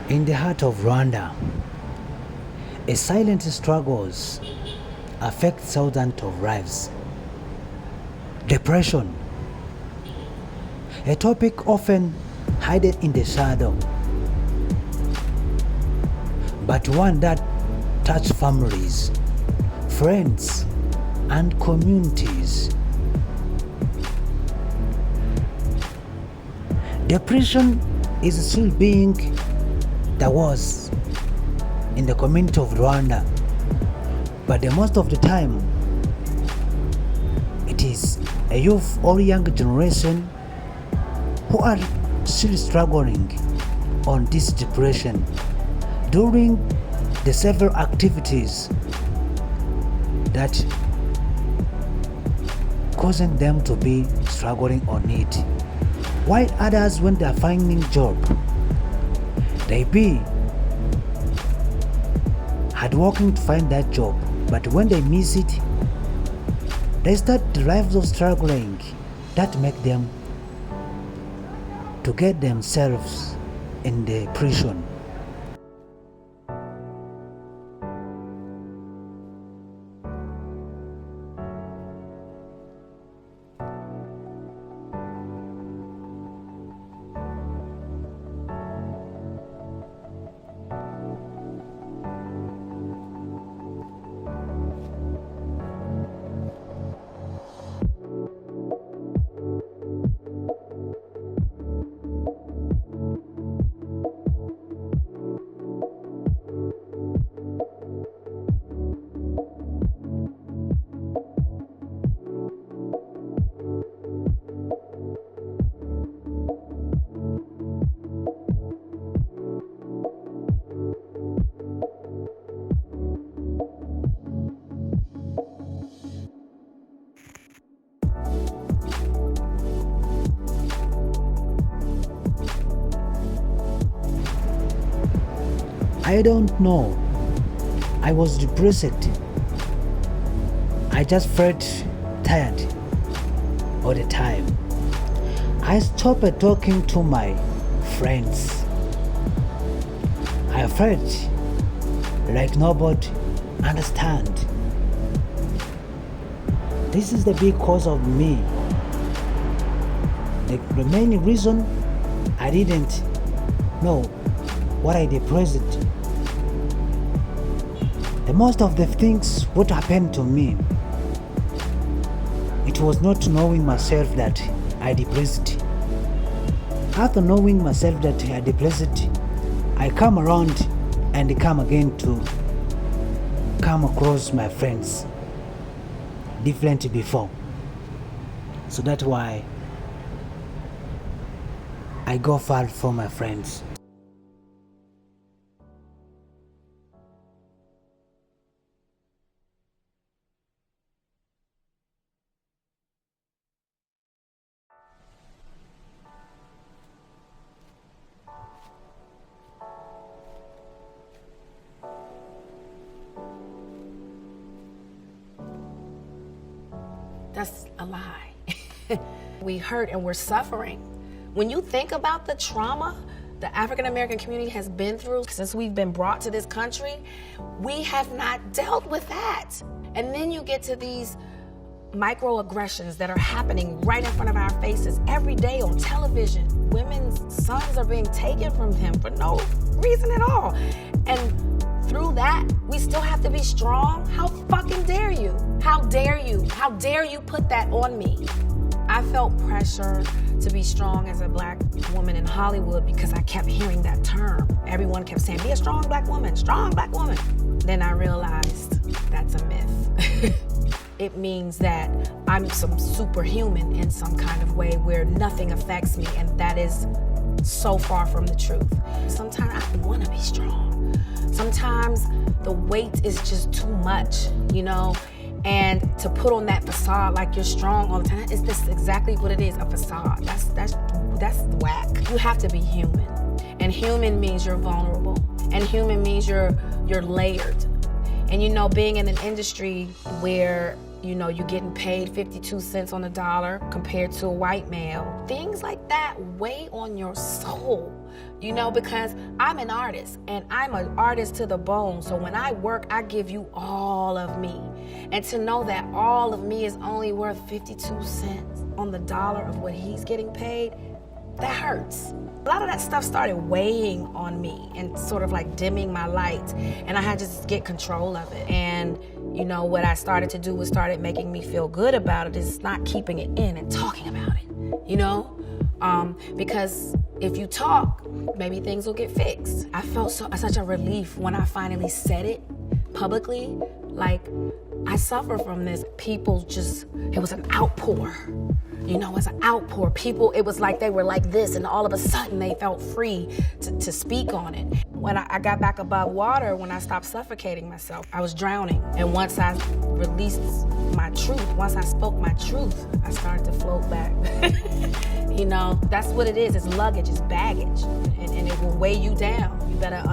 In the heart of Rwanda, a silent struggles affect thousands of lives. Depression, a topic often hidden in the shadow, but one that touches families, friends, and communities. Depression is still being the worst in the community of Rwanda, but the most of the time it is a youth or young generation who are still struggling on this depression during the several activities that causing them to be struggling on it. While others, when they are finding job, they be hard working to find that job, but when they miss it, they start the lives of struggling that make them to get themselves in the prison. I don't know. I was depressed. I just felt tired all the time. I stopped talking to my friends. I felt like nobody understand. This is the big cause of me. The main reason I didn't know what I depressed. The most of the things what happened to me, it was not knowing myself that I depressed. After knowing myself that I depressed, I come around and come again to come across my friends different before. So that's why I go far from my friends. That's a lie. We hurt and we're suffering. When you think about the trauma the African American community has been through since we've been brought to this country, we have not dealt with that. And then you get to these microaggressions that are happening right in front of our faces every day on television. Women's sons are being taken from them for no reason at all. And through that, we still have to be strong? How fucking dare you? How dare you? How dare you put that on me? I felt pressure to be strong as a black woman in Hollywood because I kept hearing that term. Everyone kept saying, be a strong black woman, strong black woman. Then I realized that's a myth. It means that I'm some superhuman in some kind of way where nothing affects me, and that is so far from the truth. Sometimes I want to be strong. Sometimes the weight is just too much, you know? And to put on that facade like you're strong all the time, is this exactly what it is, a facade? That's whack. You have to be human. And human means you're vulnerable. And human means you're layered. And you know, being in an industry where, you know, you're getting paid 52 cents on the dollar compared to a white male, things like that weigh on your soul You know, because I'm an artist and I'm an artist to the bone. So when I work, I give you all of me. And to know that all of me is only worth 52 cents on the dollar of what he's getting paid, that hurts. A lot of that stuff started weighing on me and sort of like dimming my light, and I had to just get control of it. And you know, what I started to do was started making me feel good about it is not keeping it in and talking about it, you know? Because if you talk, maybe things will get fixed. I felt such a relief when I finally said it publicly. Like, I suffer from this. People just, it was an outpour. You know, it's an outpour. People, it was like they were like this, and all of a sudden they felt free to speak on it. When I got back above water, when I stopped suffocating myself, I was drowning. And once I released my truth, once I spoke my truth, I started to float back. You know, that's what it is. It's luggage, it's baggage, and it will weigh you down. You better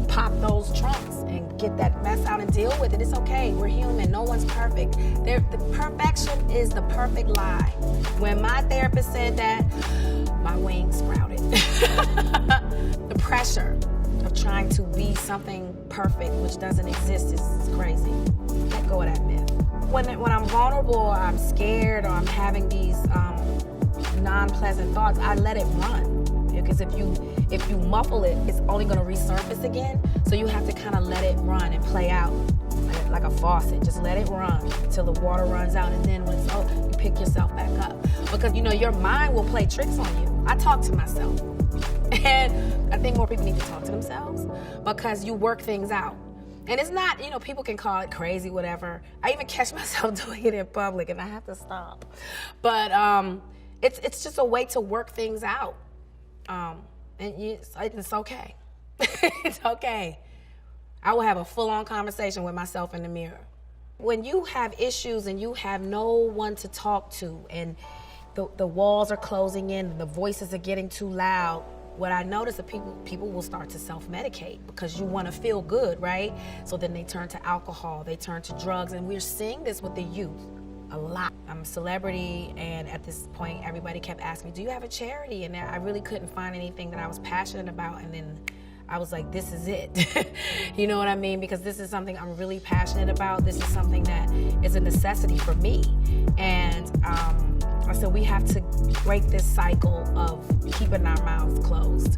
pop those trunks and get that mess out and deal with it. It's okay. We're human. No one's perfect. The perfection is the perfect lie. When my therapist said that, my wings sprouted. The pressure of trying to be something perfect, which doesn't exist, is crazy. Let go of that myth. When I'm vulnerable, or I'm scared, or I'm having these non-pleasant thoughts, I let it run. Because if you muffle it, it's only going to resurface again. So you have to kind of let it run and play out like a faucet. Just let it run till the water runs out, and then when it's over, you pick yourself back up. Because, you know, your mind will play tricks on you. I talk to myself. And I think more people need to talk to themselves because you work things out. And it's not, you know, people can call it crazy, whatever. I even catch myself doing it in public, and I have to stop. But it's just a way to work things out. And it's okay. It's okay. I will have a full-on conversation with myself in the mirror. When you have issues and you have no one to talk to, and the walls are closing in, and the voices are getting too loud, what I notice is people will start to self-medicate because you want to feel good, right? So then they turn to alcohol, they turn to drugs, and we're seeing this with the youth a lot. I'm a celebrity, and at this point, everybody kept asking me, do you have a charity? And I really couldn't find anything that I was passionate about, and then I was like, this is it. You know what I mean? Because this is something I'm really passionate about. This is something that is a necessity for me. And I said, we have to break this cycle of keeping our mouths closed.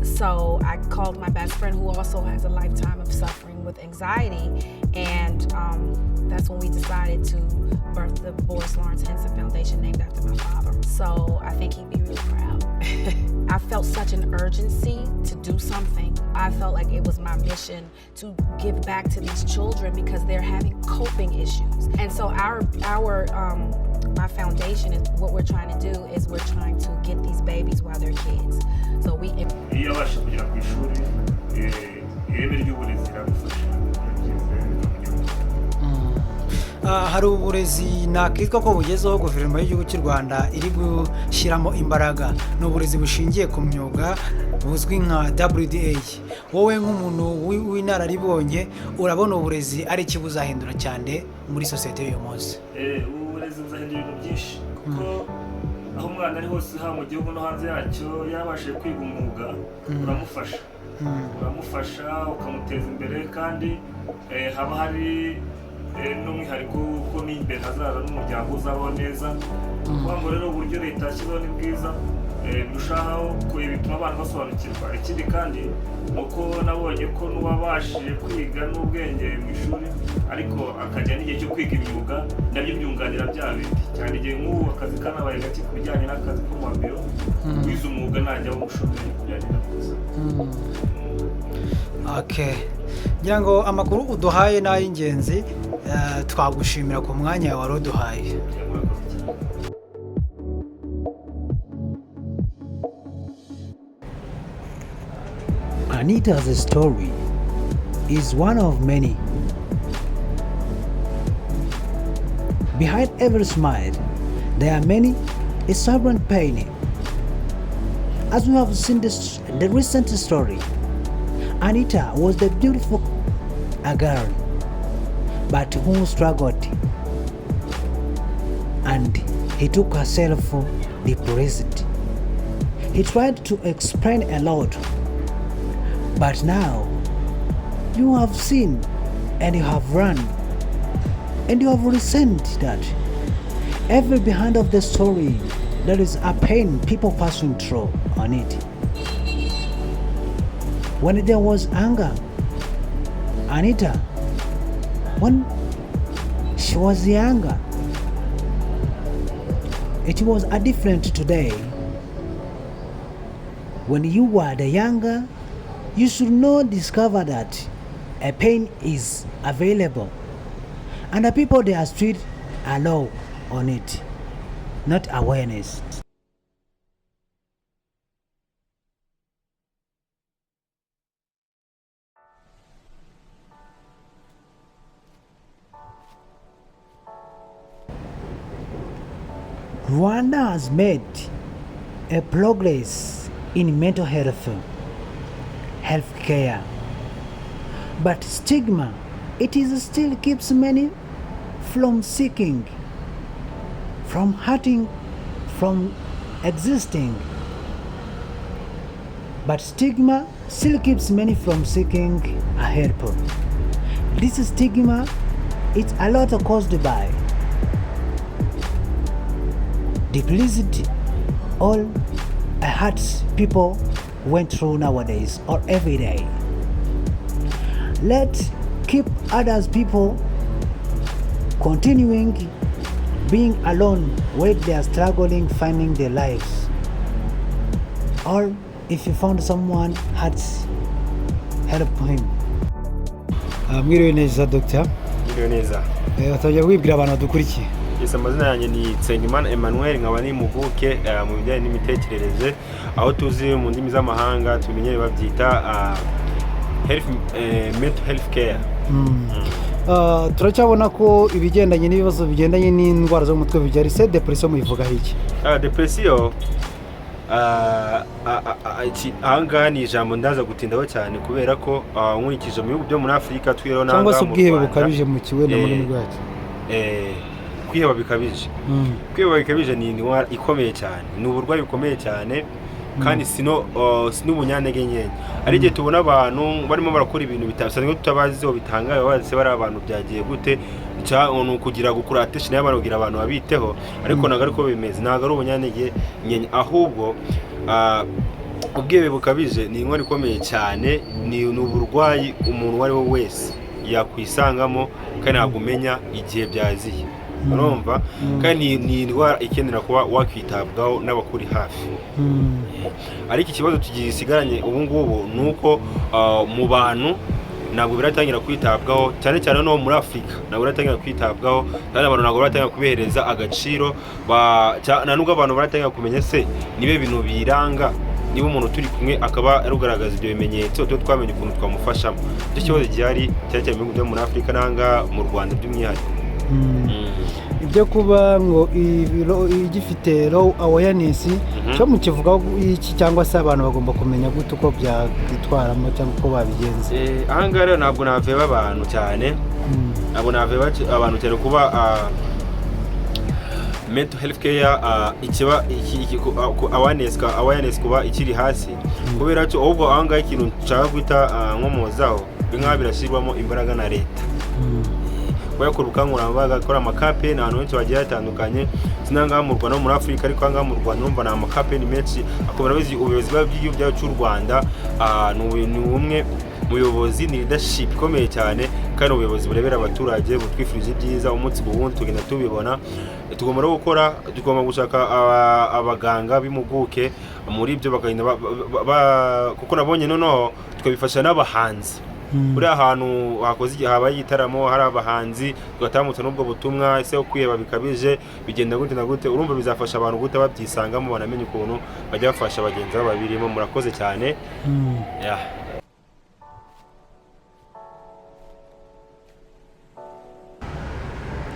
So I called my best friend, who also has a lifetime of suffering with anxiety, and that's when we decided to birth the Boris Lawrence Henson Foundation, named after my father. So I think he'd be really proud. I felt such an urgency to do something. I felt like it was my mission to give back to these children because they're having coping issues. And so my foundation, is what we're trying to do is we're trying to get these babies while they're kids. So we. Iyo abasha kugera ku ishuri, ireme ry'uburezi riragufasha. Hari uburezi nakitwa ko bugezeho guverinoma y'igihugu cy'u Rwanda iri gushyiramo imbaraga, ni uburezi bushingiye ku myuga buzwi nka WDA. Wowe nk'umuntu w'inararibonye urabona uburezi ari iki buzahindura cyane muri sosiyete y'uyu munsi? Uburezi buzahindura ibintu byinshi kuko aho umwana ari hose, ha mu gihugu no hanze yacyo, yabashije kwiga umwuga uramufasha ukamuteza imbere, kandi haba hari n'umwihariko ko n'imbere hazaza n'umuryango uzabaho neza. Kuvuga ngo rero uburyo leta yashyizeho ni bwiza, birushaho bituma abana basobanukirwa. Ikindi kandi uko nabonye ko n'uwabashije kwiga n'ubwenge mu ishuri ariko akajya n'igihe cyo kwiga imyuga, nabyo byunganira bya bindi cyane. Igihe nk'ubu akazi kanabaye gake ku bijyanye n'akazi ko mu biro, wize umwuga najya umushomeri kujyana neza. Okay. Ngira ngo amakuru uduhaye n'ay'ingenzi, twagushimira ku mwanya wari uduhaye. Anita's story is one of many. Behind every smile, there are many a stubborn pain. As we have seen the recent story, Anita was the beautiful girl, but who struggled, and he took herself depressed. He tried to explain a lot. But now, you have seen and you have run and you have listened that every behind of the story there is a pain people passing through on it. When there was anger, Anita, when she was younger, it was a different today. When you were the younger, you should not discover that a pain is available and the people they are street are low on it, not awareness. Rwanda has made a progress in mental health care, but stigma it is still keeps many from seeking, from hurting, from existing. But stigma still keeps many from seeking a help. This stigma it's a lot caused by duplicity, all hurts people went through nowadays or every day. Let's keep others people continuing being alone when they are struggling finding their lives. Or if you found someone hurts, help him. Mwiriwe neza Dr. Mwiriwe neza. Utajya wibwira abantu badukurikiye. Yes, amazina yanjye ni Nsengimana Emmanuel, nkaba ni impuguke mu bijyanye n'imitekerereze, aho tuzi mu ndimi z'amahanga tumenyere babyita mental health care. Turacyabona ko ibigendanye n'ibibazo bigendanye n'indwara zo mu mutwe bijya rise depression muyivuga iki? Depression ahangaha ni ijambo ndaza gutindaho cyane kubera ko nkurikije mu bihugu byo muri Afurika twiriho n'ahangaha cyangwa se ubwihebe bukabije mu kiwenda muri rwacu. Kwiheba bikabije. Kwiheba bikabije ni indwara ikomeye cyane, ni uburwayi bukomeye cyane kandi sino ubunyantege nkenye. Ari igihe tubona abantu barimo barakora ibintu bitasanzwe tutabaziho bitangaye bazi bari abantu byagiye gute cyangwa kugira gukura attention y'abantu kugira abantu babiteho, ariko naga ariko bimeze naga ari ubunyantege nkenye, ahubwo ubwihebe bukabije ni indwara ikomeye cyane, ni uburwayi umuntu wari we wese yakwisangamo kandi ntabwo umenya igihe byaziye. Urumva kandi ni indwara ikenera kuba wakwitabwaho n'abakuri hafi. Ariko ikibazo tugisigaranye ubu ngubu nuko mu bantu ntabwo biratangira kwitabwaho, cyane cyane no muri Afurika ntabwo biratangira kwitabwaho, kandi abantu ntabwo biratangira kubihereza agaciro, nubwo abantu baratangira kumenya se nibe bintu biranga niba umuntu turi kumwe akaba arugaragaza ibyo bimenyetso twe twamenye ukuntu twamufashamo. Icyo kibazo gihari cyane cyane mu bihugu byo muri Afurika nanga mu Rwanda by'umwihariko. Ibyo kuba ngo igifite low awareness cyo mu kivuga iki, cyangwa se abantu bagomba kumenya gute uko byitwaramo cyangwa uko babigenza. Ahangaha rero ntabwo naveba abantu cyane, ntabwo naveba abantu cyane kuba mental health care ikiba awareness kuba ikiri hasi, kubera cyo ahubwo ahangaha ikintu nshaka kwita nkomozaho binka birashyirwamo imbaraga na leta. Bayakora ubukangurambaga, akora amakampeni ahantu henshi bagiye hatandukanye, sinanga mu Rwanda no muri Afurika, ariko ahangaha mu Rwanda numva na amakampeni menshi akomera bizi ubuyobozi bw'igihugu cyacu cy'u Rwanda. Ni umwe muyobozi, ni leadership ikomeye cyane kandi ubuyobozi burebera abaturage butwifurije ibyiza umunsi buwundi tugenda tubibona. Tugomba no gukora, tugomba gushaka abaganga b'impuguke muri ibyo bakagenda kuko nabonye noneho tukabifasha n'abahanzi. Buri ahantu hakoze igihe habaye igitaramo hari abahanzi tugatambutsa n'ubwo butumwa ese kwiheba bikabije bigenda gute na gute, urumva bizafasha abantu gute babyisangamo banamenye ukuntu bajya bafasha bagenzi babo babirimo. Murakoze cyane.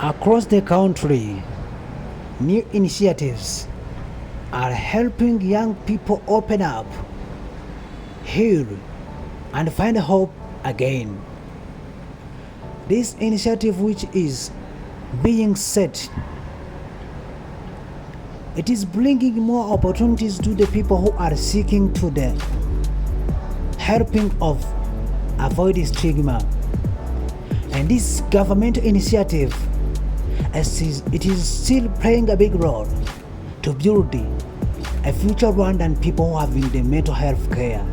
Across the country, new initiatives are helping young people open up, heal, and find hope again. This initiative, which is being set It is bringing more opportunities to the people who are seeking to the helping of avoid stigma. And this government initiative, it is still playing a big role to build a future Rwandan people who have in the mental health care.